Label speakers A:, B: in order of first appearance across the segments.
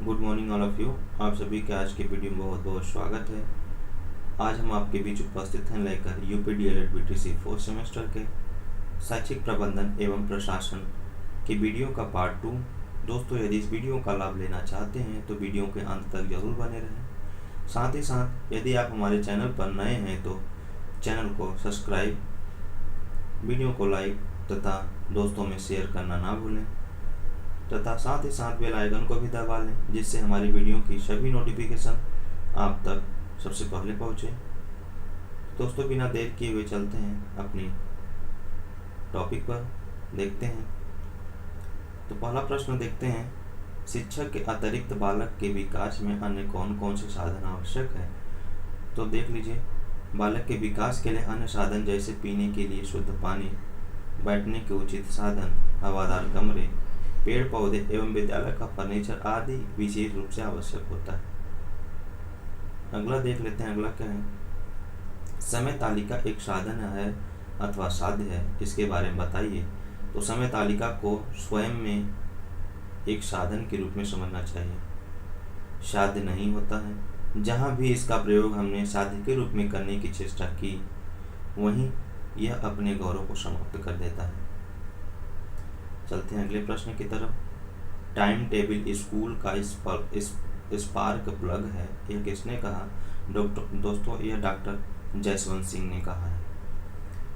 A: Good morning all of you. आप सभी के आज के वीडियो में बहुत बहुत स्वागत है। आज हम आपके बीच उपस्थित हैं लेकर UP DElEd BTC 4th semester के शैक्षिक प्रबंधन एवं प्रशासन की वीडियो का पार्ट 2। दोस्तों, यदि इस वीडियो का लाभ लेना चाहते हैं तो वीडियो के अंत तक जरूर बने रहें। साथ ही साथ यदि आप हमारे चैनल पर नए हैं तो चैनल को सब्सक्राइब, वीडियो को लाइक तथा दोस्तों में शेयर करना ना भूलें तथा साथ ही साथ बेल आइकन को भी दबा लें, जिससे हमारी वीडियो की सभी नोटिफिकेशन आप तक सबसे पहले पहुंचे। दोस्तों, बिना देर किए हुए चलते हैं अपनी टॉपिक पर, देखते हैं। तो पहला प्रश्न देखते हैं, शिक्षक के अतिरिक्त बालक के विकास में अन्य कौन कौन से साधन आवश्यक है। तो देख लीजिए, बालक के विकास के लिए अन्य साधन जैसे पीने के लिए शुद्ध पानी, बैठने के उचित साधन, हवादार कमरे, पेड़ पौधे एवं विद्यालय का फर्नीचर आदि विशेष रूप से आवश्यक होता है। अगला देख लेते हैं। अगला क्या है, समय तालिका एक साधन है अथवा साध्य है, इसके बारे में बताइए। तो समय तालिका को स्वयं में एक साधन के रूप में समझना चाहिए, साध्य नहीं होता है। जहाँ भी इसका प्रयोग हमने साध्य के रूप में करने की चेष्टा की, वहीं यह अपने गौरव को समाप्त कर देता है। चलते हैं अगले प्रश्न की तरफ। टाइम टेबल स्कूल का स्पार्क प्लग है, यह किसने कहा। दोस्तों, यह डॉक्टर जसवंत सिंह ने कहा है।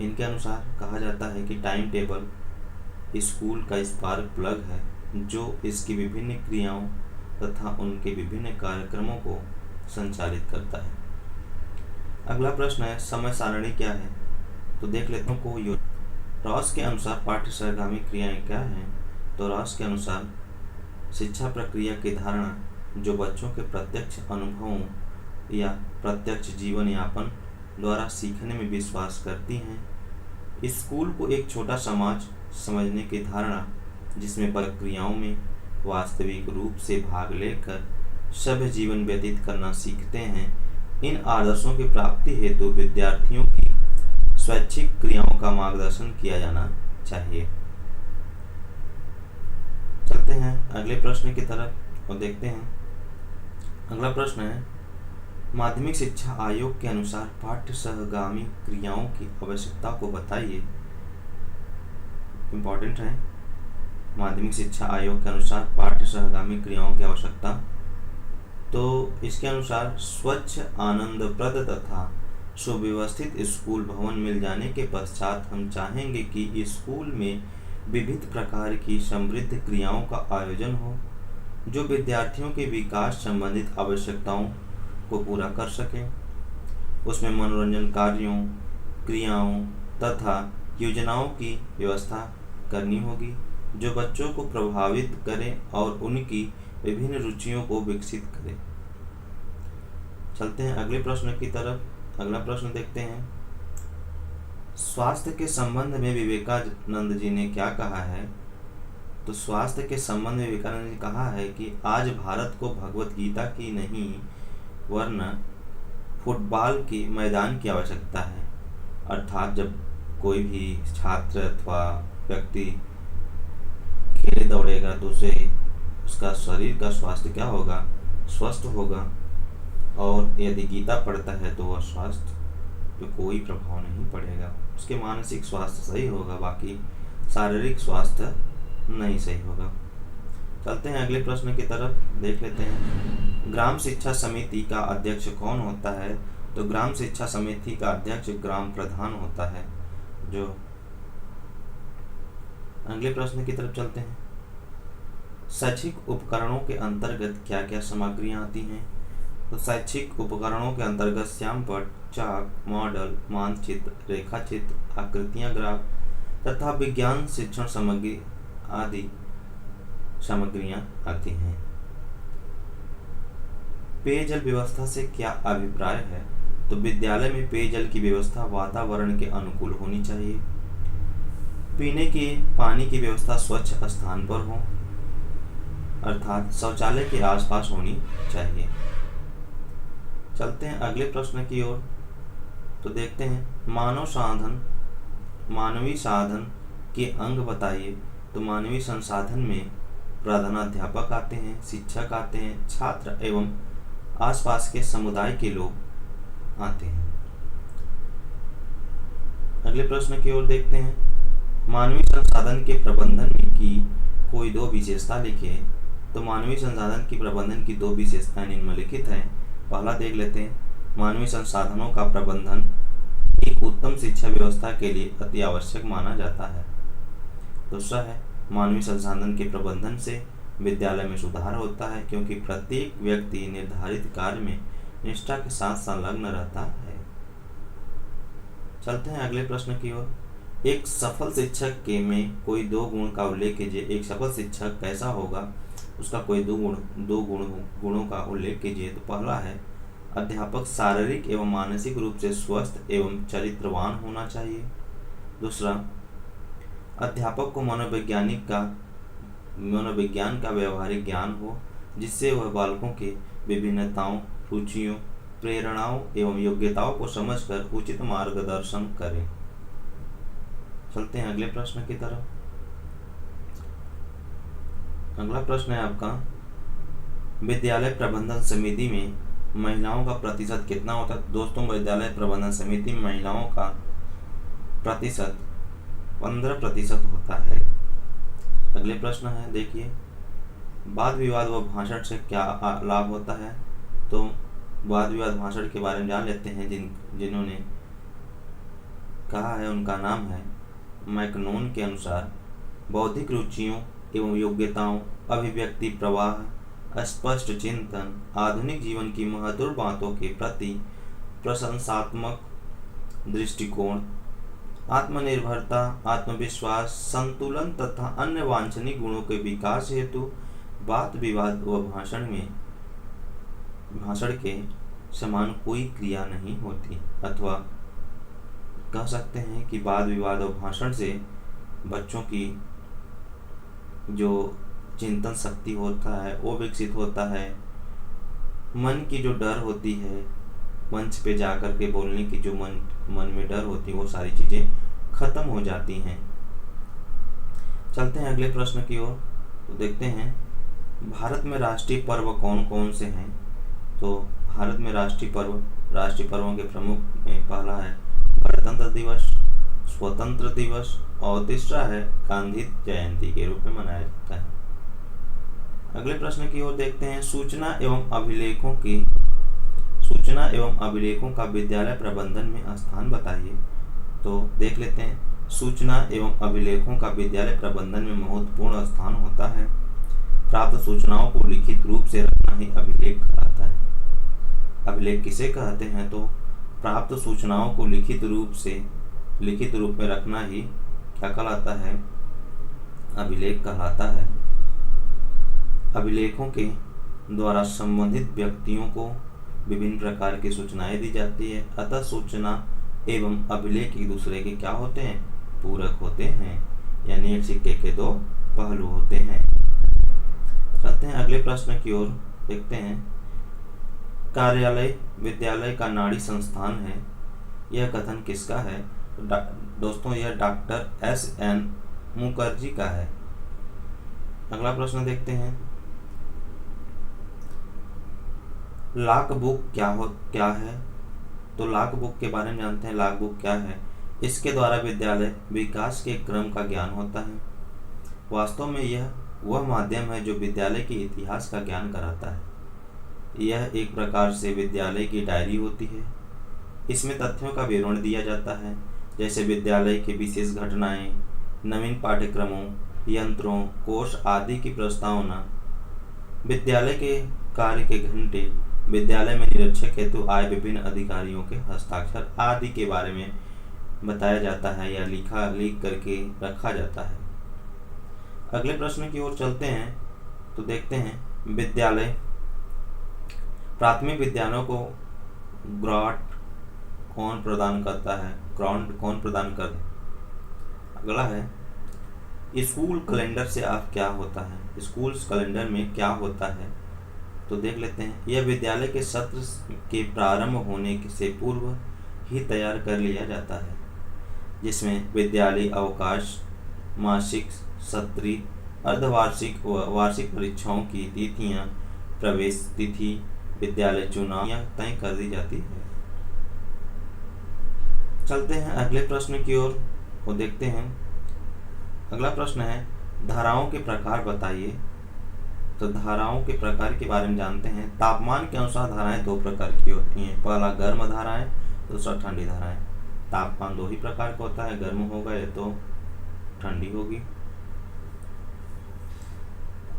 A: इनके अनुसार कहा जाता है कि टाइम टेबल स्कूल का स्पार्क प्लग है, जो इसकी विभिन्न क्रियाओं तथा उनके विभिन्न कार्यक्रमों को संचालित करता है। अगला प्रश्न है, समय सारणी क्या है। तो देख लेते हैं। रॉस के अनुसार पाठ्य सहगामी क्रियाएं क्या हैं। तो रॉस के अनुसार शिक्षा प्रक्रिया की धारणा जो बच्चों के प्रत्यक्ष अनुभवों या प्रत्यक्ष जीवन यापन द्वारा सीखने में विश्वास करती हैं। स्कूल को एक छोटा समाज समझने की धारणा जिसमें प्रक्रियाओं में वास्तविक रूप से भाग लेकर सभ्य जीवन व्यतीत करना सीखते हैं। इन आदर्शों की प्राप्ति हेतु विद्यार्थियों की स्वैच्छिक क्रियाओं का मार्गदर्शन किया जाना चाहिए। चलते हैं अगले प्रश्न की तरफ और देखते हैं। अगला प्रश्न है, माध्यमिक शिक्षा आयोग के अनुसार पाठ्य सहगामी क्रियाओं की आवश्यकता को बताइए। इंपॉर्टेंट है। माध्यमिक शिक्षा आयोग के अनुसार पाठ्य सहगामी क्रियाओं की आवश्यकता, तो इसके अनुसार स्वच्छ, आनंदप्रद तथा सुव्यवस्थित स्कूल भवन मिल जाने के पश्चात हम चाहेंगे कि स्कूल में विविध प्रकार की समृद्ध क्रियाओं का आयोजन हो, जो विद्यार्थियों के विकास संबंधित आवश्यकताओं को पूरा कर सकें। उसमें मनोरंजन कार्यों, क्रियाओं तथा योजनाओं की व्यवस्था करनी होगी, जो बच्चों को प्रभावित करें और उनकी विभिन्न रुचियों को विकसित करें। चलते हैं अगले प्रश्न की तरफ। अगला प्रश्न देखते हैं, स्वास्थ्य के संबंध में विवेकानंद जी ने क्या कहा है। तो स्वास्थ्य के संबंध में विवेकानंद ने कहा है कि आज भारत को भगवत गीता की नहीं वरना फुटबॉल के मैदान की आवश्यकता है। अर्थात जब कोई भी छात्र अथवा व्यक्ति खेले दौड़ेगा तो उसे उसका शरीर का स्वास्थ्य क्या होगा, स्वस्थ होगा। और यदि गीता पढ़ता है तो वह स्वास्थ्य पे कोई प्रभाव नहीं पड़ेगा, उसके मानसिक स्वास्थ्य सही होगा, बाकी शारीरिक स्वास्थ्य नहीं सही होगा। चलते हैं अगले प्रश्न की तरफ, देख लेते हैं। ग्राम शिक्षा समिति का अध्यक्ष कौन होता है। तो ग्राम शिक्षा समिति का अध्यक्ष ग्राम प्रधान होता है। जो अगले प्रश्न की तरफ चलते हैं, शैक्षिक उपकरणों के अंतर्गत क्या क्या सामग्रियां आती हैं। तो शैक्षिक उपकरणों के अंतर्गत श्यामपट्ट, चाक, मॉडल, मानचित्र, रेखाचित्र, आकृतियां, ग्राफ तथा विज्ञान शिक्षण सामग्री आदि सामग्रियां आती हैं। पेयजल व्यवस्था से क्या अभिप्राय है। तो विद्यालय में पेयजल की व्यवस्था वातावरण के अनुकूल होनी चाहिए। पीने के पानी की व्यवस्था स्वच्छ स्थान पर हो, अर्थात शौचालय के आसपास होनी चाहिए। चलते हैं अगले प्रश्न की ओर, तो देखते हैं, मानवीय साधन के अंग बताइए। तो मानवीय संसाधन में प्रधानाध्यापक आते हैं, शिक्षक आते हैं, छात्र एवं आसपास के समुदाय के लोग आते हैं। अगले प्रश्न की ओर देखते हैं। मानवीय संसाधन के प्रबंधन की कोई दो विशेषता लिखिए। तो मानवीय संसाधन की प्रबंधन की दो विशेषताएं निम्नलिखित हैं। पहला देख लेते हैं, मानवीय संसाधनों का प्रबंधन एक उत्तम शिक्षा व्यवस्था के लिए अति आवश्यक माना जाता है। दूसरा है, मानवीय संसाधन के प्रबंधन से विद्यालय में सुधार होता है क्योंकि प्रत्येक व्यक्ति निर्धारित कार्य में निष्ठा के साथ संलग्न रहता है। चलते हैं अगले प्रश्न की ओर। एक सफल शिक्षक के में कोई दो गुण का उल्लेख कीजिए। एक सफल शिक्षक कैसा होगा, उसका कोई दो गुणों का उल्लेख कीजिए। तो पहला है, अध्यापक शारीरिक एवं मानसिक रूप से स्वस्थ एवं चरित्रवान होना चाहिए। दूसरा, अध्यापक को मनोविज्ञान का व्यवहारिक ज्ञान हो जिससे वह बालकों के विभिन्नताओं, रुचियों, प्रेरणाओं एवं योग्यताओं को समझकर उचित मार्गदर्शन करें। चलते हैं अगले प्रश्न की तरफ। अगला प्रश्न है आपका, विद्यालय प्रबंधन समिति में महिलाओं का प्रतिशत कितना होता है। दोस्तों, विद्यालय प्रबंधन समिति में महिलाओं का प्रतिशत 15% होता है। अगले प्रश्न है, देखिए, वाद विवाद व भाषण से क्या लाभ होता है। तो वाद विवाद भाषण के बारे में जान लेते हैं। जिन्होंने कहा है उनका नाम है मैकनोन के अनुसार, बौद्धिक रुचियों एवं योग्यताओं, अभिव्यक्ति प्रवाह, स्पष्ट चिंतन, आधुनिक जीवन की महत्वपूर्ण बातों के प्रति प्रशंसात्मक दृष्टिकोण, आत्मनिर्भरता, आत्मविश्वास, संतुलन तथा अन्य वांछनीय गुणों के विकास हेतु वाद विवाद व भाषण के समान कोई क्रिया नहीं होती। अथवा कह सकते हैं कि वाद विवाद और भाषण से बच्चों की जो चिंतन शक्ति होता है वो विकसित होता है। मन की जो डर होती है, मंच पे जाकर के बोलने की जो मन में डर होती है, वो सारी चीजें खत्म हो जाती हैं। चलते हैं अगले प्रश्न की ओर। तो देखते हैं, भारत में राष्ट्रीय पर्व कौन कौन से हैं। तो भारत में राष्ट्रीय पर्वों के प्रमुख में पहला है गणतंत्र दिवस, स्वतंत्र दिवस और तीसरा है गांधी जयंती के रूप में मनाया जाता है। अगले प्रश्न की ओर देखते हैं, सूचना एवं अभिलेखों का विद्यालय प्रबंधन में स्थान बताइए। तो देख लेते हैं, सूचना एवं अभिलेखों का विद्यालय प्रबंधन में महत्वपूर्ण स्थान होता है। प्राप्त सूचनाओं को लिखित रूप से रखना ही अभिलेख कहलाता है। अभिलेख किसे कहते हैं। तो प्राप्त सूचनाओं को लिखित रूप में रखना ही क्या कहलाता है, अभिलेख कहलाता है। अभिलेखों के द्वारा संबंधित व्यक्तियों को विभिन्न प्रकार की सूचनाएं दी जाती है। अतः सूचना एवं अभिलेख एक दूसरे के क्या होते हैं, पूरक होते हैं, यानी एक सिक्के के दो पहलू होते हैं। चलते हैं अगले प्रश्न की ओर। देखते हैं, कार्यालय विद्यालय का नाड़ी संस्थान है, यह कथन किसका है। दोस्तों, यह डॉक्टर S.N. मुखर्जी का है। अगला प्रश्न देखते हैं, लॉक बुक क्या है। तो लॉक बुक के बारे में जानते हैं। लॉक बुक क्या है, इसके द्वारा विद्यालय विकास के क्रम का ज्ञान होता है। वास्तव में यह वह माध्यम है जो विद्यालय के इतिहास का ज्ञान कराता है। यह एक प्रकार से विद्यालय की डायरी होती है। इसमें तथ्यों का विवरण दिया जाता है, जैसे विद्यालय की विशेष घटनाएं, नवीन पाठ्यक्रमों, यंत्रों, कोर्स आदि की प्रस्तावना, विद्यालय के कार्य के घंटे, विद्यालय में निरीक्षक हेतु आए विभिन्न अधिकारियों के हस्ताक्षर आदि के बारे में बताया जाता है या लिख करके रखा जाता है। अगले प्रश्न की ओर चलते हैं। तो देखते हैं, विद्यालय प्राथमिक विद्यालयों को ग्रांट कौन प्रदान करता है, ग्रांट कौन प्रदान करता है। अगला है, स्कूल कैलेंडर से आप क्या होता है, स्कूल कैलेंडर में क्या होता है। तो देख लेते हैं, यह विद्यालय के सत्र के प्रारंभ होने से पूर्व ही तैयार कर लिया जाता है, जिसमें विद्यालय अवकाश, मासिक, सत्री, अर्धवार्षिक व वार्षिक परीक्षाओं की तिथियां, प्रवेश तिथि, विद्यालय चुनाव तय कर दी जाती है। चलते हैं अगले प्रश्न की ओर और देखते हैं। अगला प्रश्न है, धाराओं के प्रकार बताइए। तो धाराओं के प्रकार के बारे में जानते हैं। तापमान के अनुसार धाराएं दो प्रकार की होती हैं, पहला गर्म धाराएं, दूसरा ठंडी धाराएं। तापमान दो ही प्रकार का होता है, गर्म होगा या तो ठंडी होगी।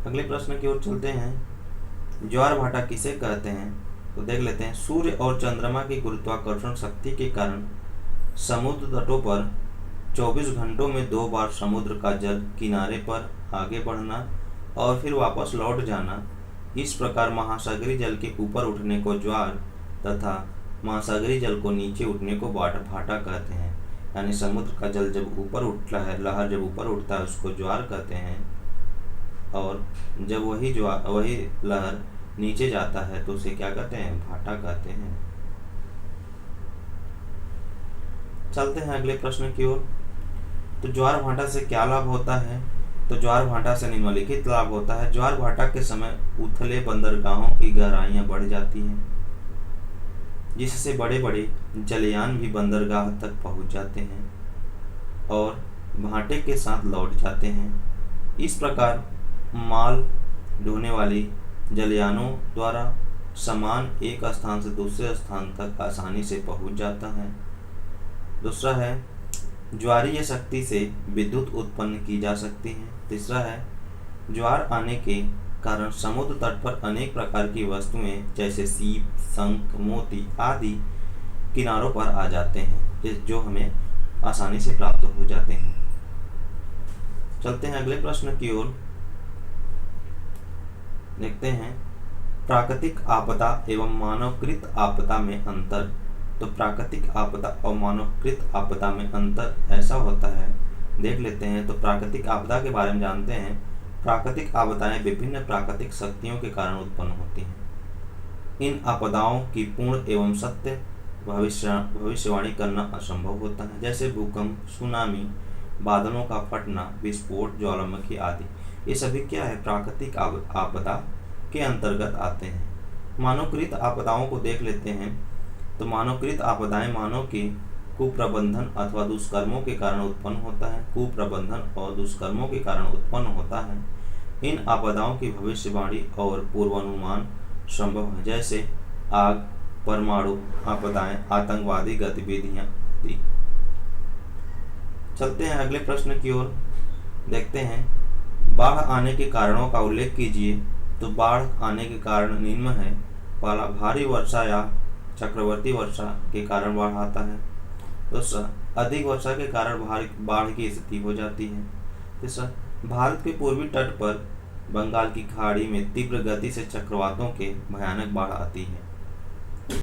A: अगले प्रश्न की ओर चलते हैं। ज्वार भाटा किसे कहते हैं? तो देख लेते हैं। सूर्य और चंद्रमा की गुरुत्वाकर्षण शक्ति के कारण समुद्र तटों पर 24 घंटों में 2 बार समुद्र का जल किनारे पर आगे बढ़ना और फिर वापस लौट जाना, इस प्रकार महासागरीय जल के ऊपर उठने को ज्वार तथा महासागरीय जल को नीचे उठने को भाटा कहते हैं। यानी समुद्र का जल जब ऊपर उठता है, लहर जब ऊपर उठता है उसको ज्वार कहते हैं, और जब वही लहर नीचे जाता है तो उसे क्या कहते हैं? भाटा कहते हैं। चलते हैं अगले प्रश्न की ओर। तो ज्वार भाटा से क्या लाभ होता है? तो ज्वार भाटा से निम्नलिखित लाभ होता है। ज्वार भाटा के समय उथले बंदरगाहों की गहराइयां बढ़ जाती हैं, जिससे बड़े बड़े जलयान भी बंदरगाह तक पहुंच जाते हैं और भाटे के साथ लौट जाते हैं। इस प्रकार माल ढोने वाली जलयानों द्वारा सामान एक स्थान से दूसरे स्थान तक आसानी से पहुंच जाता है। दूसरा है, ज्वारीय शक्ति से विद्युत उत्पन्न की जा सकती है। तीसरा है, ज्वार आने के कारण समुद्र तट पर अनेक प्रकार की वस्तुएं जैसे सीप, शंख, मोती आदि किनारों पर आ जाते हैं, जो हमें आसानी से प्राप्त हो जाते हैं। चलते हैं अगले प्रश्न की ओर। देखते हैं, प्राकृतिक आपदा एवं मानवकृत आपदा में अंतर। तो प्राकृतिक आपदा और मानवकृत आपदा में अंतर ऐसा होता है, देख लेते हैं। तो प्राकृतिक आपदा के बारे में जानते हैं। प्राकृतिक आपदाएं विभिन्न प्राकृतिक शक्तियों के कारण उत्पन्न होती हैं। इन आपदाओं की पूर्ण एवं सत्य भविष्यवाणी करना असंभव होता है, जैसे भूकंप, सुनामी, बादलों का फटना, विस्फोट, ज्वालामुखी आदि। ये सभी क्या है? प्राकृतिक आपदा के अंतर्गत आते हैं। मानवकृत आपदाओं को देख लेते हैं। तो मानवकृत आपदाएं मानव के कुप्रबंधन अथवा दुष्कर्मों के कारण उत्पन्न होता है। कुप्रबंधन और दुष्कर्मों के कारण उत्पन्न होता है। इन आपदाओं की भविष्यवाणी और पूर्वानुमान संभव है, जैसे आग, परमाणु आपदाएं, आतंकवादी गतिविधियां। चलते हैं अगले प्रश्न की ओर। देखते हैं, बाढ़ आने के कारणों का उल्लेख कीजिए। तो बाढ़ आने के कारण निम्न है। पहला, भारी वर्षा या चक्रवर्ती वर्षा के कारण बाढ़ आता है। दूसरा, अधिक वर्षा के कारण बाढ़ की स्थिति हो जाती है। तीसरा, भारत के पूर्वी तट पर बंगाल की खाड़ी में तीव्र गति से चक्रवातों के भयानक बाढ़ आती है।